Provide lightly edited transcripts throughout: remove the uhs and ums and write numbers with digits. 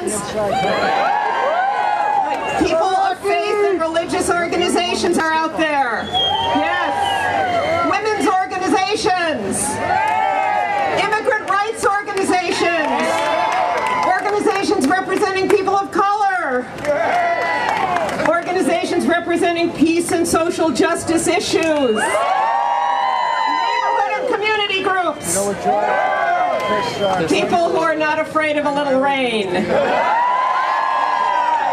hands. People of faith and religious organizations are out there. Yes. Women's organizations. Immigrant rights organizations. Organizations representing people of color. Organizations representing peace and social justice issues. Neighborhood and community groups. People who are not afraid of a little rain.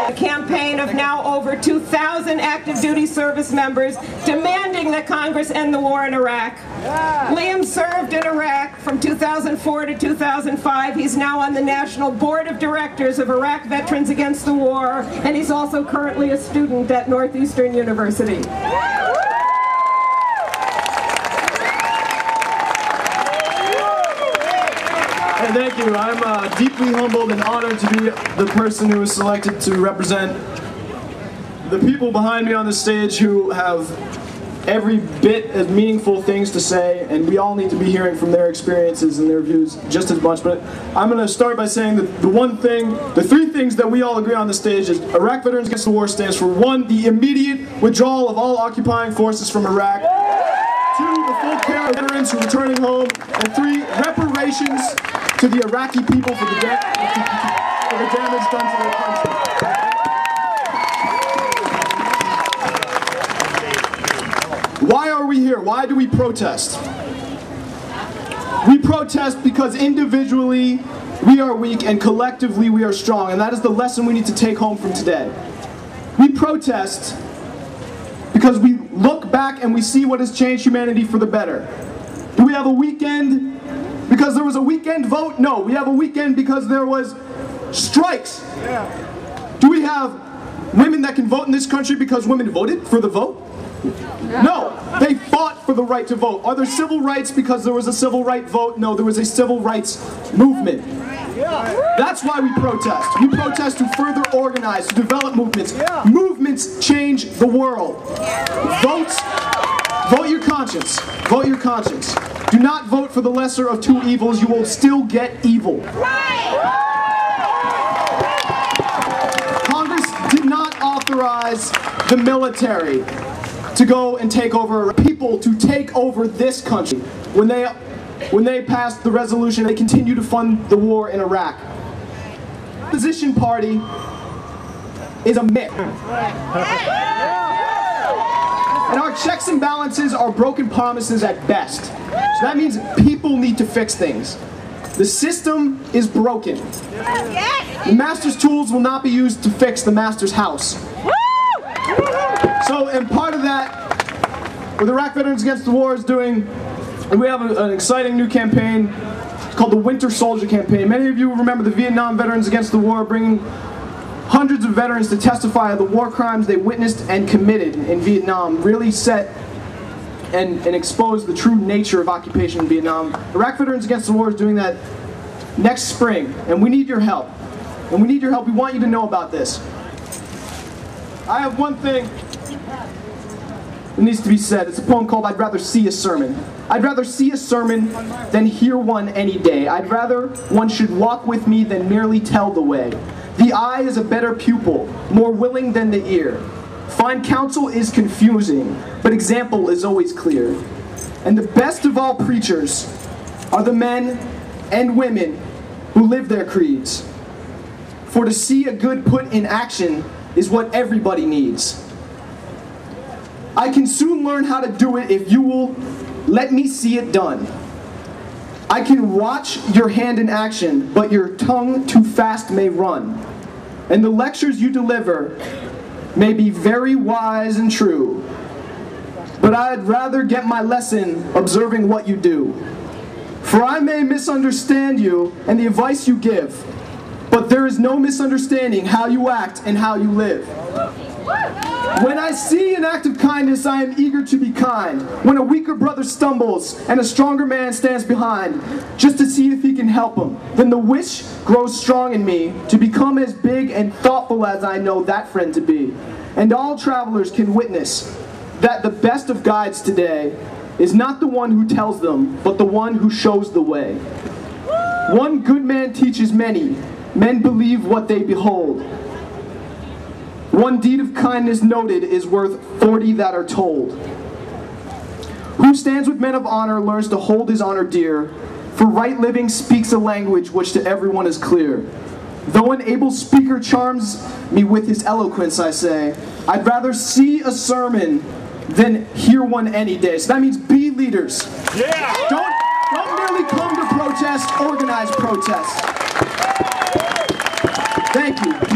A campaign of now over 2,000 active duty service members demanding that Congress end the war in Iraq. Liam served in Iraq from 2004 to 2005. He's now on the National Board of Directors of Iraq Veterans Against the War, and he's also currently a student at Northeastern University. Thank you. I'm deeply humbled and honored to be the person who was selected to represent the people behind me on the stage who have every bit as meaningful things to say, and we all need to be hearing from their experiences and their views just as much. But I'm going to start by saying that the three things that we all agree on the stage is Iraq Veterans Against the War stands for 1, the immediate withdrawal of all occupying forces from Iraq, 2, the full care of veterans who are returning home, and 3, reparations to the Iraqi people for the damage done to their country. Why are we here? Why do we protest? We protest because individually we are weak and collectively we are strong, and that is the lesson we need to take home from today. We protest because we look back and we see what has changed humanity for the better. Do we have a weekend because there was a weekend vote? No, we have a weekend because there was strikes. Do we have women that can vote in this country because women voted for the vote? No, they fought for the right to vote. Are there civil rights because there was a civil rights vote? No, there was a civil rights movement. That's why we protest. We protest to further organize, to develop movements. Movements change the world. Vote your conscience. Vote your conscience. Do not vote for the lesser of two evils. You will still get evil. Congress did not authorize the military to go and take over, people to take over this country. When they passed the resolution, they continue to fund the war in Iraq. The opposition party is a myth. And our checks and balances are broken promises at best. So that means people need to fix things. The system is broken. The master's tools will not be used to fix the master's house. So, and part of that, what the Iraq Veterans Against the War is doing, we have an exciting new campaign. It's called the Winter Soldier Campaign. Many of you remember the Vietnam Veterans Against the War, bringing hundreds of veterans to testify of the war crimes they witnessed and committed in Vietnam, really set and expose the true nature of occupation in Vietnam. Iraq Veterans Against the War is doing that next spring, and we need your help. And we need your help. We want you to know about this. I have one thing that needs to be said. It's a poem called I'd Rather See a Sermon. I'd rather see a sermon than hear one any day. I'd rather one should walk with me than merely tell the way. The eye is a better pupil, more willing than the ear. Fine counsel is confusing, but example is always clear. And the best of all preachers are the men and women who live their creeds. For to see a good put in action is what everybody needs. I can soon learn how to do it if you will let me see it done. I can watch your hand in action, but your tongue too fast may run. And the lectures you deliver may be very wise and true, but I'd rather get my lesson observing what you do. For I may misunderstand you and the advice you give, but there is no misunderstanding how you act and how you live. When I see an act of kindness, I am eager to be kind. When a weaker brother stumbles and a stronger man stands behind, just to see if he can help him, then the wish grows strong in me to become as big and thoughtful as I know that friend to be. And all travelers can witness that the best of guides today is not the one who tells them, but the one who shows the way. One good man teaches many, men believe what they behold. One deed of kindness noted is worth 40 that are told. Who stands with men of honor learns to hold his honor dear, for right living speaks a language which to everyone is clear. Though an able speaker charms me with his eloquence, I say, I'd rather see a sermon than hear one any day. So that means be leaders. Yeah. Don't merely come to protest, organize protests. Thank you.